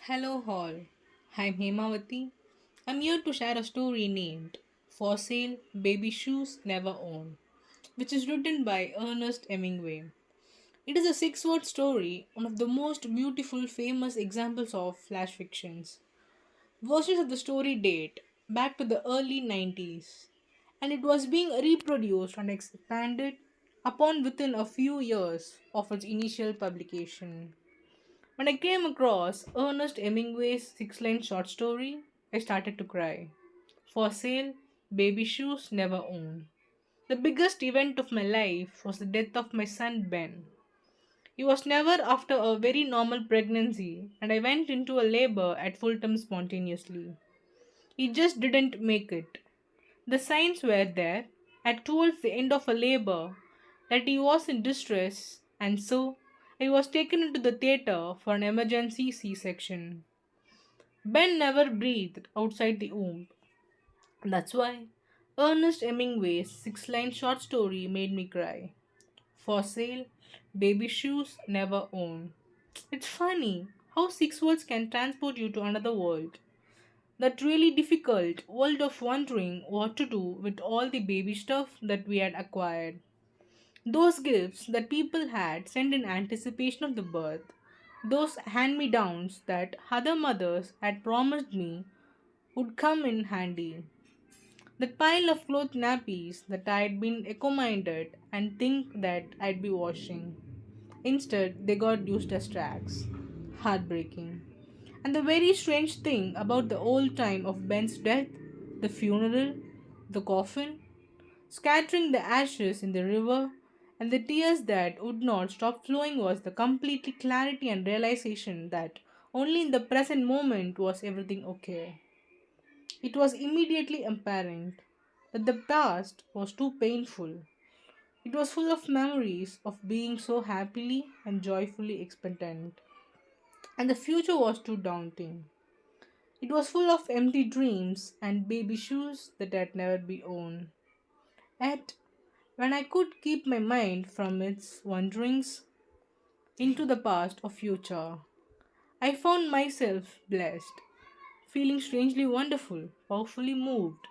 Hello, all. I'm Hemavati. I'm here to share a story named For Sale Baby Shoes Never Own, which is written by Ernest Hemingway. It is a six-word story, one of the most beautiful, famous examples of flash fictions. Versions of the story date back to the early 90s, and it was being reproduced and expanded upon within a few years of its initial publication. When I came across Ernest Hemingway's six-line short story, I started to cry. For sale, baby shoes never own. The biggest event of my life was the death of my son Ben. He was never after a very normal pregnancy, and I went into a labor at full term spontaneously. He just didn't make it. The signs were there, at towards the end of a labor, that he was in distress, and so I was taken into the theatre for an emergency C section. Ben never breathed outside the womb. That's why Ernest Hemingway's six-line short story made me cry. For sale, baby shoes never own. It's funny how six words can transport you to another world. That really difficult world of wondering what to do with all the baby stuff that we had acquired. Those gifts that people had sent in anticipation of the birth, those hand me downs that other mothers had promised me would come in handy. That pile of cloth nappies that I had been accommodated and think that I'd be washing. Instead, they got used as tracks. Heartbreaking. And the very strange thing about the old time of Ben's death, the funeral, the coffin, scattering the ashes in the river, and the tears that would not stop flowing was the completely clarity and realization that only in the present moment was everything okay. It was immediately apparent that the past was too painful. It was full of memories of being so happily and joyfully expectant, and the future was too daunting. It was full of empty dreams and baby shoes that had never been owned. Yet, when I could keep my mind from its wanderings into the past or future, I found myself blessed, feeling strangely wonderful, powerfully moved,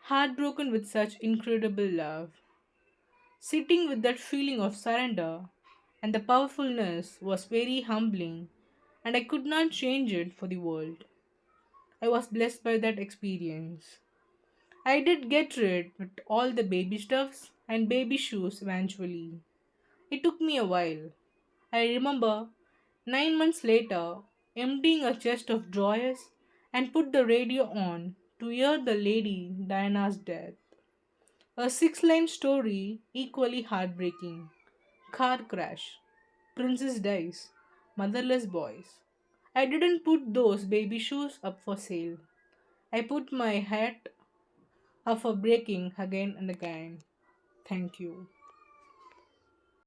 heartbroken with such incredible love. Sitting with that feeling of surrender and the powerfulness was very humbling, and I could not change it for the world. I was blessed by that experience. I did get rid with all the baby stuffs and baby shoes eventually. It took me a while. I remember 9 months later emptying a chest of drawers and put the radio on to hear the Lady Diana's death. A six-line story equally heartbreaking. Car crash. Princess dies. Motherless boys. I didn't put those baby shoes up for sale. I put my hat up for breaking again and again. Thank you.